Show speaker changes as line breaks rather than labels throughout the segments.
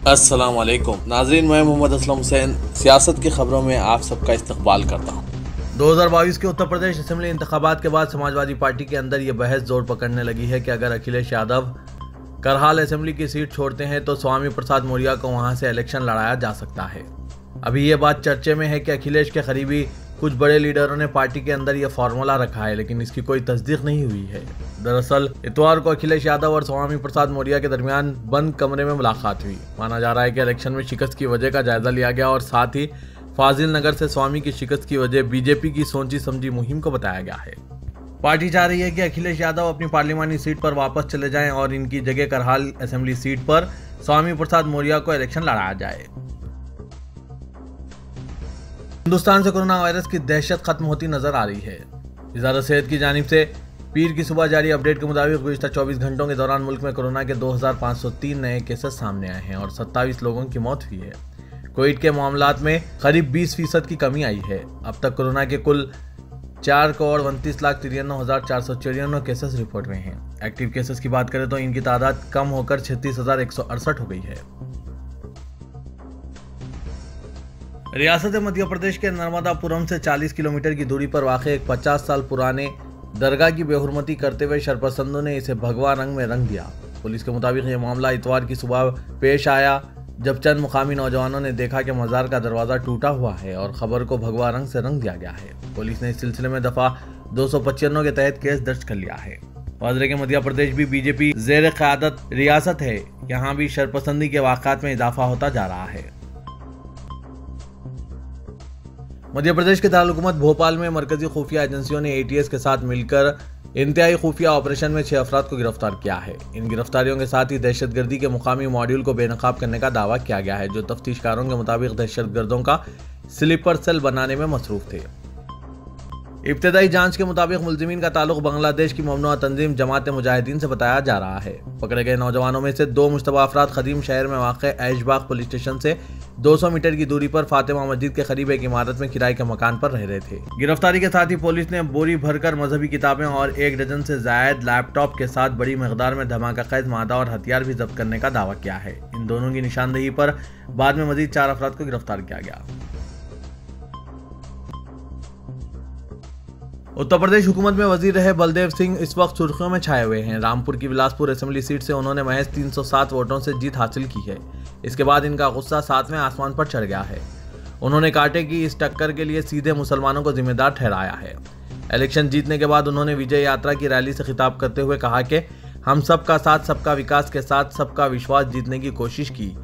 अस्सलाम वालेकुम नाज़रीन, मैं मोहम्मद असलम हुसैन सियासत की खबरों में आप सबका इस्तकबाल करता हूँ। 2022 के उत्तर प्रदेश असेंबली इंतखाबात के बाद समाजवादी पार्टी के अंदर ये बहस जोर पकड़ने लगी है कि अगर अखिलेश यादव करहाल असेंबली की सीट छोड़ते हैं तो स्वामी प्रसाद मौर्य को वहां से इलेक्शन लड़ाया जा सकता है। अभी ये बात चर्चे में है कि अखिलेश के करीबी कुछ बड़े लीडरों ने पार्टी के अंदर यह फॉर्मूला रखा है, लेकिन इसकी कोई तस्दीक नहीं हुई है। दरअसल इतवार को अखिलेश यादव और स्वामी प्रसाद मौर्य के दरमियान बंद कमरे में मुलाकात हुई। माना जा रहा है कि इलेक्शन में शिकस्त की वजह का जायजा लिया गया और साथ ही फाजिल नगर से स्वामी की शिकस्त की वजह बीजेपी की सोची समझी मुहिम को बताया गया है। पार्टी चाह रही है कि अखिलेश यादव अपनी पार्लियामानी सीट पर वापस चले जाएं और इनकी जगह करहाल असेंबली सीट पर स्वामी प्रसाद मौर्य को इलेक्शन लड़ाया जाए। हिंदुस्तान से कोरोना वायरस की दहशत खत्म होती नजर आ रही है। वजारत सेहत की जानिब से पीर की सुबह जारी अपडेट के मुताबिक गुज़िश्ता 24 घंटों के दौरान मुल्क में कोरोना के 2503 नए केसेस सामने आए हैं और 27 लोगों की मौत हुई है। कोविड के मामलात में करीब 20% की कमी आई है। अब तक कोरोना के कुल 4,29,93,494 केसेस रिपोर्ट हुए हैं। एक्टिव केसेस की बात करें तो इनकी तादाद कम होकर 36,168 हो गई है। रियासत मध्य प्रदेश के नर्मदापुरम से 40 किलोमीटर की दूरी पर वाक़ एक 50 साल पुराने दरगाह की बेहुरमती करते हुए शरपसंदों ने इसे भगवा रंग में रंग दिया। पुलिस के मुताबिक ये मामला इतवार की सुबह पेश आया जब चंद मुकामी नौजवानों ने देखा कि मज़ार का दरवाज़ा टूटा हुआ है और खबर को भगवा रंग से रंग दिया गया है। पुलिस ने इस सिलसिले में दफ़ा 295 के तहत केस दर्ज कर लिया है। वाज़ेह के मध्य प्रदेश भी बीजेपी ज़ेर क़यादत रियासत है। यहाँ भी शरपसंदी के वाक़ात में इजाफा होता जा रहा है। मध्य प्रदेश के दारुल-हुकूमत भोपाल में मरकजी खुफिया एजेंसियों ने ATS के साथ मिलकर इंतहाई खुफिया ऑपरेशन में 6 अफराद को गिरफ्तार किया है। इन गिरफ्तारियों के साथ ही दहशतगर्दी के मुकामी मॉड्यूल को बेनकाब करने का दावा किया गया है, जो तफ्तीशकारों के मुताबिक दहशतगर्दों का स्लीपर सेल बनाने में मसरूफ थे। इब्तदाई जांच के मुताबिक मुलजिमीन का ताल्लुक बांग्लादेश की ममनुआ तंजीम जमात मुजाहिदीन से बताया जा रहा है। पकड़े गए नौजवानों में से 2 मुश्तबा अफराद खदीम शहर में वाक़ ऐशबाग पुलिस स्टेशन से 200 मीटर की दूरी पर फातिमा मस्जिद के करीब एक इमारत में किराए के मकान पर रह रहे थे। गिरफ्तारी के साथ ही पुलिस ने बोरी भरकर मजहबी किताबें और 1 डजन से जायद लैपटॉप के साथ बड़ी मकदार में धमाका खैज मादा और हथियार भी जब्त करने का दावा किया है। इन दोनों की निशानदेही पर बाद में मजीद 4 अफराद को गिरफ्तार किया गया। उत्तर प्रदेश हुकूमत में वजीर रहे बलदेव सिंह इस वक्त सुर्खियों में छाए हुए हैं। रामपुर की बिलासपुर असेंबली सीट से उन्होंने महज 307 वोटों से जीत हासिल की है। इसके बाद इनका गुस्सा 7वें आसमान पर चढ़ गया है। उन्होंने कांटे की इस टक्कर के लिए सीधे मुसलमानों को जिम्मेदार ठहराया है। इलेक्शन जीतने के बाद उन्होंने विजय यात्रा की रैली से खिताब करते हुए कहा कि हम सबका साथ सबका विकास के साथ सबका विश्वास जीतने की कोशिश की।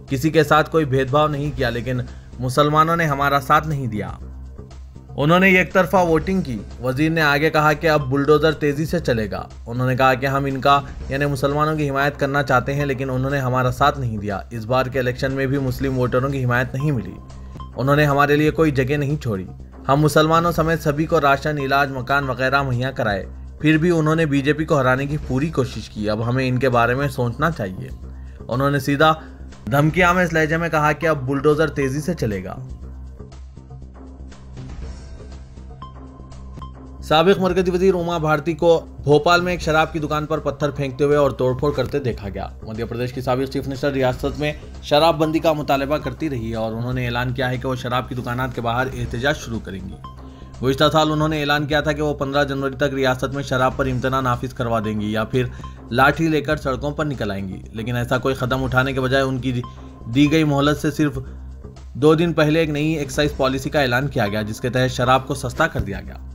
किसी के साथ कोई भेदभाव नहीं किया, लेकिन मुसलमानों ने हमारा साथ नहीं दिया। उन्होंने एक तरफा वोटिंग की। वजीर ने आगे कहा कि अब बुलडोजर तेजी से चलेगा। उन्होंने कहा कि हम इनका यानी मुसलमानों की हिमायत करना चाहते हैं, लेकिन उन्होंने हमारा साथ नहीं दिया। इस बार के इलेक्शन में भी मुस्लिम वोटरों की हिमायत नहीं मिली। उन्होंने हमारे लिए कोई जगह नहीं छोड़ी। हम मुसलमानों समेत सभी को राशन, इलाज, मकान वगैरह मुहैया कराए। फिर भी उन्होंने बीजेपी को हराने की पूरी कोशिश की। अब हमें इनके बारे में सोचना चाहिए। उन्होंने सीधा धमकियां में इस लहजे में कहा कि अब बुलडोजर तेजी से चलेगा। साबिक मरकजी वजीर उमा भारती को भोपाल में एक शराब की दुकान पर पत्थर फेंकते हुए और तोड़फोड़ करते देखा गया। मध्य प्रदेश की साबिक चीफ मिनिस्टर रियासत में शराबबंदी का मुतालबा करती रही है और उन्होंने ऐलान किया है कि वो शराब की दुकानात के बाहर एहतजाज शुरू करेंगी। गुज़िश्ता साल उन्होंने ऐलान किया था कि वो 15 जनवरी तक रियासत में शराब पर इम्तना नाफिज करवा देंगी या फिर लाठी लेकर सड़कों पर निकल आएंगी, लेकिन ऐसा कोई कदम उठाने के बजाय उनकी दी गई मोहलत से सिर्फ 2 दिन पहले एक नई एक्साइज पॉलिसी का ऐलान किया गया, जिसके तहत शराब को सस्ता कर दिया गया।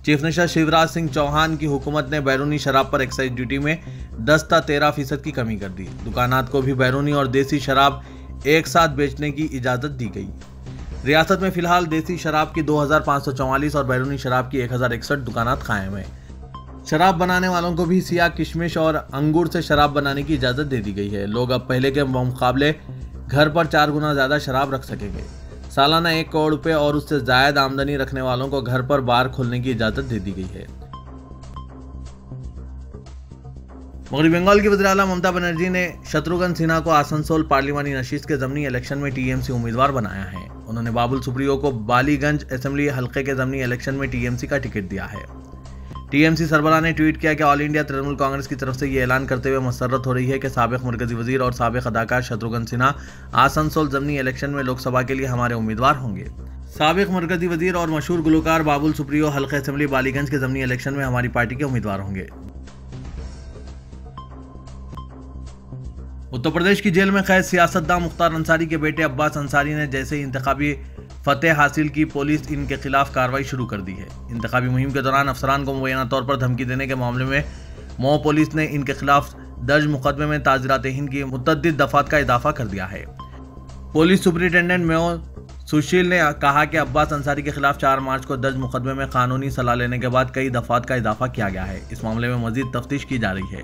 चीफ मिनिस्टर शिवराज सिंह चौहान की हुकूमत ने बैरूनी शराब पर एक्साइज ड्यूटी में 10-13% की कमी कर दी। दुकानात को भी बैरूनी और देसी शराब एक साथ बेचने की इजाज़त दी गई। रियासत में फिलहाल देसी शराब की 2544 और बैरूनी शराब की 1061 दुकानात कायम है। शराब बनाने वालों को भी सिया, किशमिश और अंगूर से शराब बनाने की इजाज़त दे दी गई है। लोग अब पहले के मुकाबले घर पर 4 गुना ज़्यादा शराब रख सकेंगे। सालाना 1 करोड़ रुपए और उससे ज्यादा आमदनी रखने वालों को घर पर बार खोलने की इजाजत दे दी गई है। मगरबी बंगाल की वज़ीर आला ममता बनर्जी ने शत्रुघ्न सिन्हा को आसनसोल पार्लिमानी नशिस्त के ज़मनी इलेक्शन में TMC उम्मीदवार बनाया है। उन्होंने बाबुल सुप्रियो को बालीगंज असेंबली हल्के के ज़मनी इलेक्शन में TMC का टिकट दिया है। टीएमसी सरबराह ने ट्वीट किया कि ऑल इंडिया तृणमूल कांग्रेस की तरफ से ये ऐलान करते हुए मसर्रत हो रही है कि साबिक मरकजी वजीर और साबिक अदाकार शत्रुघ्न सिन्हा आसनसोल ज़मीनी इलेक्शन में लोकसभा के लिए हमारे उम्मीदवार होंगे। साबिक मरकजी वजीर और मशहूर गुलकार बाबुल सुप्रियो हल्के असेंबली बालीगंज के ज़मीनी इलेक्शन में हमारी पार्टी के उम्मीदवार होंगे। उत्तर प्रदेश की जेल में कैद सियासतदान मुख्तार अंसारी के बेटे अब्बास अंसारी ने जैसे ही इंतखाबी फतेह हासिल की, पुलिस इनके खिलाफ कार्रवाई शुरू कर दी है। इंतखाबी मुहिम के दौरान अफसरान को मुबैना तौर पर धमकी देने के मामले में मऊ पुलिस ने इनके खिलाफ दर्ज मुकदमे में ताज़ीरात हिंद की मुतअद्दिद दफात का इजाफा कर दिया है। पुलिस सुपरिटेंडेंट मऊ सुशील ने कहा कि अब्बास अंसारी के खिलाफ 4 मार्च को दर्ज मुकदमे में कानूनी सलाह लेने के बाद कई दफात का इजाफा किया गया है। इस मामले में मजीद तफ्तीश की जा रही है।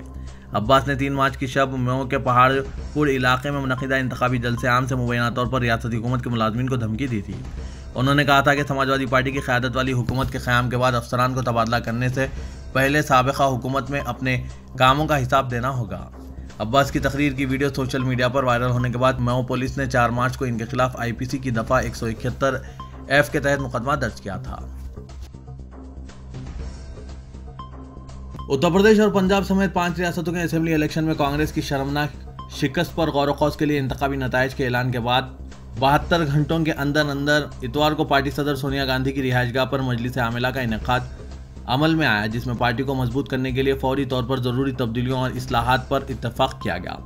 अब्बास ने 3 मार्च की शब मऊ के पहाड़पुर इलाके में मुनक़िदा इंतखाबी जलसे आम से मुबैना तौर पर रियासती हुकूमत के मुलाजमीन को धमकी दी थी। उन्होंने कहा था कि समाजवादी पार्टी की क़यादत वाली हुकूमत के क़याम के बाद अफसरान को तबादला करने से पहले साबिक़ा हुकूमत में अपने कामों का हिसाब देना होगा। अब्बास की तकरीर की वीडियो सोशल मीडिया पर वायरल होने के बाद मऊ पुलिस ने 4 मार्च को इनके खिलाफ IPC की दफ़ा 171F के तहत मुकदमा दर्ज किया था। उत्तर प्रदेश और पंजाब समेत 5 रियासतों के असेंबली इलेक्शन में कांग्रेस की शर्मनाक शिकस्त पर गौर व के लिए इंतखाबी नताइज के ऐलान के बाद 72 घंटों के अंदर इतवार को पार्टी सदर सोनिया गांधी की रिहाइशगाह पर मजलिस आमिला का इनेकाद अमल में आया, जिसमें पार्टी को मजबूत करने के लिए फौरी तौर पर ज़रूरी तब्दीलियों और इस्लाहात पर इत्तफाक किया गया।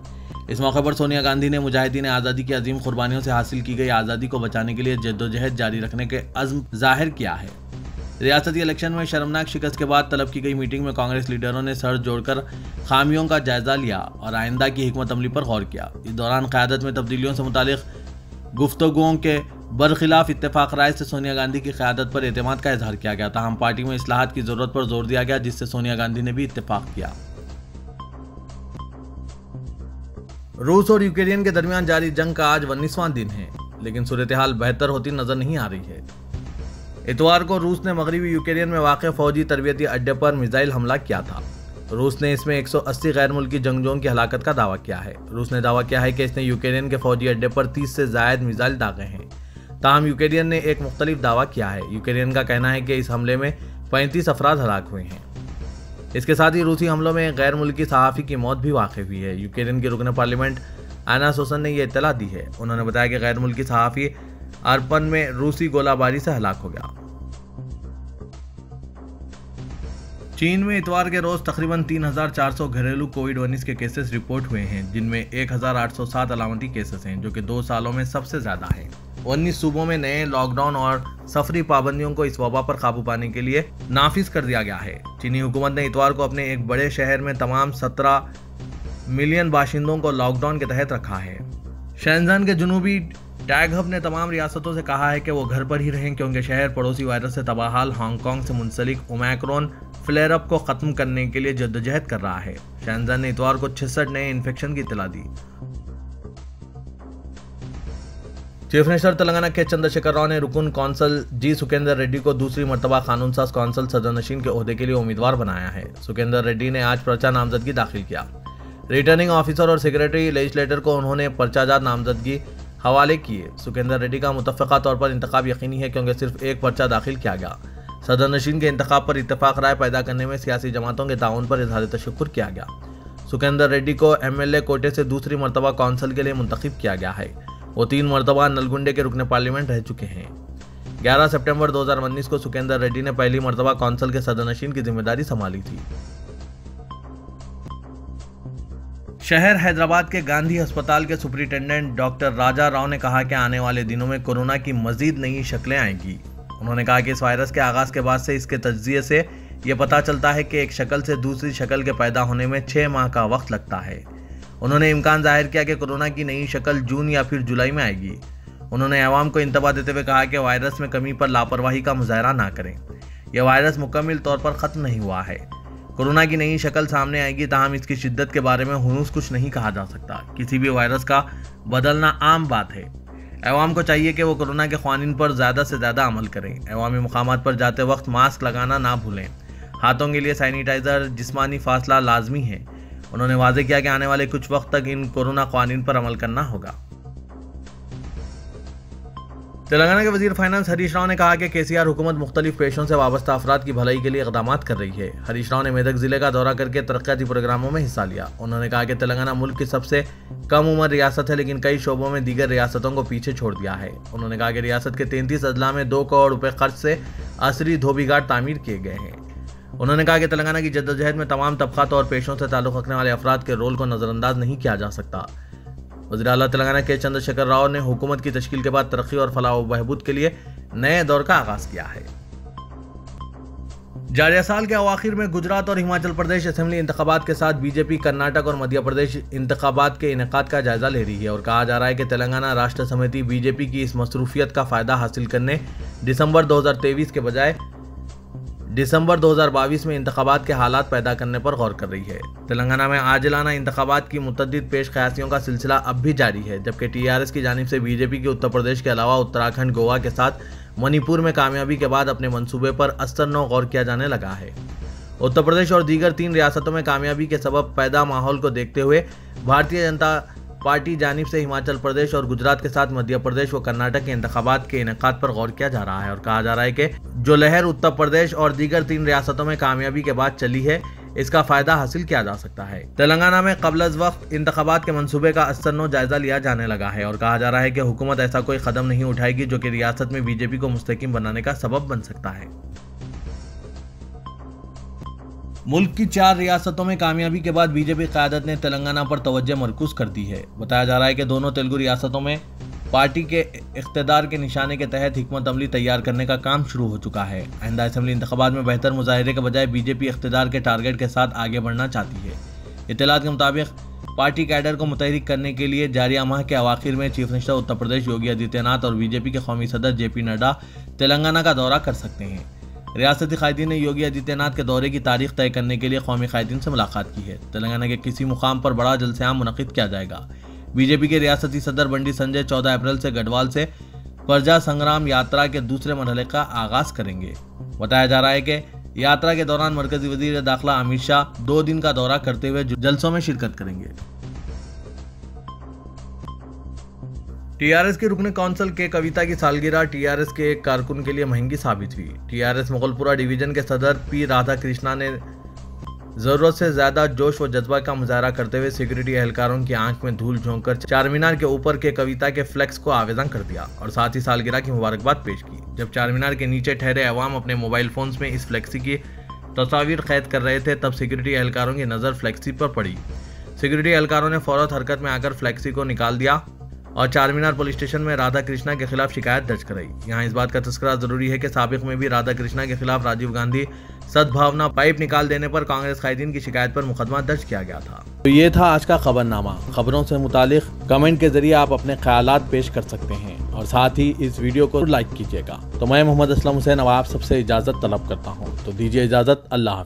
इस मौके पर सोनिया गांधी ने मुजाहिदीन आज़ादी की अजीम कुर्बानियों से हासिल की गई आज़ादी को बचाने के लिए जद्दोजहद जारी रखने के अज़्म जाहिर किया है। रियासती इलेक्शन में शर्मनाक शिकस्त के बाद तलब की गई मीटिंग में कांग्रेस लीडरों ने सर जोड़कर खामियों का जायजा लिया और आइंदा की हिकमत अमली पर गौर किया। इस दौरान क़यादत में तब्दीलियों से मुतालिक गुफ्तगुओं के बरखिलाफ इत्तेफाक राय से सोनिया गांधी की क़यादत पर एतमाद का इजहार किया गया था। हम पार्टी में इस्लाहात की जरूरत पर जोर दिया गया, जिससे सोनिया गांधी ने भी इत्तेफाक किया। रूस और यूक्रेन के दरमियान जारी जंग का आज 19वां दिन है, लेकिन सूरत हाल बेहतर होती नजर नहीं आ रही है। इतवार को रूस ने मगरबी यूक्रेन में वाक़ फौजी तरबियती अड्डे पर मिसाइल हमला किया था। रूस ने इसमें 180 गैर मुल्की जंगजोओं की हलाकत का दावा किया है। रूस ने दावा किया है कि इसने यूक्रेन के फौजी अड्डे पर 30 से ज़ायद मिसाइल दागे हैं। ताहम यूक्रेन ने एक मुख्तलिफ दावा किया है। यूक्रेन का कहना है कि इस हमले में 35 अफराद हलाक हुए हैं। इसके साथ ही रूसी हमलों में एक गैर मुल्की सहाफ़ी की मौत भी वाक़ हुई है। यूक्रेन की रुकन पार्लियामेंट आना सोसन ने यह इत्तला दी है। उन्होंने बताया कि गैर मुल्की सहाफ़ी अर्पन में रूसी गोलाबारी से हलाक हो गया। चीन में इतवार के रोज तकरीबन 3400 घरेलू कोविड-19 के केसेस रिपोर्ट हुए हैं, जिनमें 1807 अलामती केसेस हैं, जो कि 2 सालों में सबसे ज्यादा हैं। 19 सूबों में नए लॉकडाउन और सफरी पाबंदियों को इस वबा पर काबू पाने के लिए नाफिज कर दिया गया है। चीनी हुकूमत ने इतवार को अपने एक बड़े शहर में तमाम 17 मिलियन बाशिंदों को लॉकडाउन के तहत रखा है। शेंजन के जुनूबी टैग हब ने तमाम रियासतों से कहा है कि वो घर पर ही रहें, क्योंकि शहर पड़ोसी वायरस से तबाहाल हांगकांग से मुंसलिक ओमिक्रॉन फ्लेयर अप को खत्म करने के लिए जद्दोजहद कर रहा है। शेंजन ने इतवार को 66 नए इन्फेक्शन की इत्तला दी। चीफ मिनिस्टर तेलंगाना के चंद्रशेखर राव ने रुकन कौंसल जी सुकेंदर रेड्डी को दूसरी मरतबा कानून साज कौंसल सदरनशीन के ओहदे के लिए उम्मीदवार बनाया है। सुकेंदर रेड्डी ने आज पर्चा नामजदगी दाखिल किया। रिटर्निंग ऑफिसर और सेक्रेटरी लेजिस्लेटर को उन्होंने पर्चाजात नामजदगी हवाले किए। सुकेंदर रेड्डी का मुतफ़क़ा तौर पर इंतखाब यकीनी है, क्योंकि सिर्फ एक पर्चा दाखिल किया गया। सदरनशीन के इंतखाब पर इत्तेफाक राय पैदा करने में सियासी जमातों के ताउन पर इजहार तशक्कुर किया गया। सुकेंदर रेड्डी को MLA कोटे से दूसरी मरतबा कौंसल के लिए मुंतखब किया गया है। वो 3 मरतबा नलगुंडे के रुकने पार्लियामेंट रह चुके हैं। 11 सितंबर 2019 को सुकेंदर रेड्डी ने पहली मरतबा कौंसल के सदरनशीन की जिम्मेदारी संभाली थी। शहर हैदराबाद के गांधी अस्पताल के सुपरिटेंडेंट डॉक्टर राजा राव ने कहा कि आने वाले दिनों में कोरोना की मजीद नई शक्लें आएंगी। उन्होंने कहा कि इस वायरस के आगाज के बाद से इसके तज्जिए से ये पता चलता है कि एक शक्ल से दूसरी शक्ल के पैदा होने में 6 माह का वक्त लगता है। उन्होंने इम्कान जाहिर किया कि कोरोना की नई शक्ल जून या फिर जुलाई में आएगी। उन्होंने अवाम को इंतबाह देते हुए कहा कि वायरस में कमी पर लापरवाही का मुजाहरा ना करें। यह वायरस मुकम्मल तौर पर ख़त्म नहीं हुआ है। कोरोना की नई शक्ल सामने आएगी, ताहम इसकी शिद्दत के बारे में हुनूस कुछ नहीं कहा जा सकता। किसी भी वायरस का बदलना आम बात है। अवाम को चाहिए कि वो कोरोना के क़वानीन पर ज़्यादा से ज़्यादा अमल करें। अवामी मुकामात पर जाते वक्त मास्क लगाना ना भूलें। हाथों के लिए सैनिटाइज़र, जिस्मानी फासला लाजमी है। उन्होंने वाज़े किया कि आने वाले कुछ वक्त तक इन कोरोना क़वानीन पर अमल करना होगा। तेलंगाना के वजीर फाइनेंस हरीश राव ने कहा कि केसीआर हुकूमत मुख्तलिफ पेशों से वाबस्ता अफराद की भलाई के लिए इक़दामात कर रही है। हरीश राव ने मेदक जिले का दौरा करके तरक्याती प्रोग्रामों में हिस्सा लिया। उन्होंने कहा कि तेलंगाना मुल्क की सबसे कम उम्र रियासत है, लेकिन कई शोबों में दीगर रियासतों को पीछे छोड़ दिया है। उन्होंने कहा कि रियासत के 33 अजला में 2 करोड़ रुपए खर्च से असरी धोबी घाट तामीर किए गए हैं। उन्होंने कहा कि तेलंगाना की जद्दोजहद में तमाम तबकात और पेशों से ताल्लुक़ रखने वाले अफराद के रोल को नज़रअंदाज नहीं किया जा सकता। वज़ीर आला तेलंगाना के चंद्रशेखर राव ने हुकूमत की तश्कील के बाद तरक्की और फलाह व बहबूद के लिए नए दौर का आगाज किया है। जारिया साल के अवाखिर में गुजरात और हिमाचल प्रदेश असेंबली इंतखाबात के साथ बीजेपी कर्नाटक और मध्य प्रदेश इंतखाबात के इनेकाद का जायजा ले रही है और कहा जा रहा है कि तेलंगाना राष्ट्र समिति बीजेपी की इस मसरूफियत का फायदा हासिल करने दिसंबर 2023 के बजाय दिसंबर 2022 में इंतखाबात के हालात पैदा करने पर गौर कर रही है। तेलंगाना में आजिलाना इंतखाबात की मुतअद्दिद पेश क़यासियों का सिलसिला अब भी जारी है, जबकि टीआरएस की जानिब से बीजेपी की उत्तर प्रदेश के अलावा उत्तराखंड, गोवा के साथ मणिपुर में कामयाबी के बाद अपने मंसूबे पर अस्तरनौ गौर किया जाने लगा है। उत्तर प्रदेश और दीगर 3 रियासतों में कामयाबी के सबब पैदा माहौल को देखते हुए भारतीय जनता पार्टी जानिब से हिमाचल प्रदेश और गुजरात के साथ मध्य प्रदेश व कर्नाटक के इंतखाबात के इनेकाद पर गौर किया जा रहा है और कहा जा रहा है कि जो लहर उत्तर प्रदेश और दीगर 3 रियासतों में कामयाबी के बाद चली है, इसका फायदा हासिल किया जा सकता है। तेलंगाना में क़ब्ल वक्त इंतखाबात के मंसूबे का अस्तरनौ जायजा लिया जाने लगा है और कहा जा रहा है कि हुकूमत ऐसा कोई कदम नहीं उठाएगी जो कि रियासत में बीजेपी को मुस्तहकम बनाने का सबब बन सकता है। मुल्क की 4 रियासतों में कामयाबी के बाद बीजेपी क़यादत ने तेलंगाना पर तवज्जो मरकूज कर दी है। बताया जा रहा है कि दोनों तेलुगु रियासतों में पार्टी के इख्तिदार के निशाने के तहत हिकमत अमली तैयार करने का काम शुरू हो चुका है। आइंदा असेंबली इंतखाबात में बेहतर मुजाहिरे के बजाय बीजेपी इख्तिदार के टारगेट के साथ आगे बढ़ना चाहती है। इत्तलात के मुताबिक पार्टी कैडर को मुतहरिक करने के लिए जारिया माह के अवाखिर में चीफ मिनिस्टर उत्तर प्रदेश योगी आदित्यनाथ और बीजेपी के कौमी सदर JP नड्डा तेलंगाना का दौरा कर सकते हैं। रियासती कायदीन ने योगी आदित्यनाथ के दौरे की तारीख तय करने के लिए कौमी कायदीन से मुलाकात की है। तेलंगाना के किसी मुकाम पर बड़ा जलसेआम मुनक़िद किया जाएगा। बीजेपी के रियासती सदर बंडी संजय 14 अप्रैल से गढ़वाल से प्रजा संग्राम यात्रा के दूसरे मरहले का आगाज करेंगे। बताया जा रहा है कि यात्रा के दौरान मरकजी वजीर दाखिला अमित शाह 2 दिन का दौरा करते हुए जलसों में शिरकत करेंगे। टीआरएस की रुकने कौंसिल के कविता की सालगिरह टीआरएस के एक कारकुन के लिए महंगी साबित हुई। टीआरएस मुगलपुरा डिवीजन के सदर P राधाकृष्णा ने जरूरत से ज्यादा जोश व जज्बा का मुजाहरा करते हुए सिक्योरिटी एहलकारों की आंख में धूल झोंककर चार मीनार के ऊपर के कविता के फ्लेक्स को आवेदन कर दिया और साथ ही सालगिरह की मुबारकबाद पेश की। जब चार मीनार के नीचे ठहरे अवाम अपने मोबाइल फोन्स में इस फ्लेक्सी की तस्वीर कैद कर रहे थे, तब सिक्योरिटी एहलकारों की नजर फ्लेक्सी पर पड़ी। सिक्योरिटी एहलकारों ने फौरन हरकत में आकर फ्लेक्सी को निकाल दिया और चार मीनार पुलिस स्टेशन में राधा कृष्णा के खिलाफ शिकायत दर्ज कराई। यहाँ इस बात का तस्करा जरूरी है कि साबिक में भी राधा कृष्णा के खिलाफ राजीव गांधी सद्भावना पाइप निकाल देने पर कांग्रेस कायदीन की शिकायत पर मुकदमा दर्ज किया गया था। तो ये था आज का खबरनामा। खबरों से मुतालिक कमेंट के जरिए आप अपने ख्यालात पेश कर सकते हैं और साथ ही इस वीडियो को लाइक कीजिएगा। तो मैं मोहम्मद असलम हुसैन अब आप सबसे इजाजत तलब करता हूँ, तो दीजिए इजाजत। अल्लाह।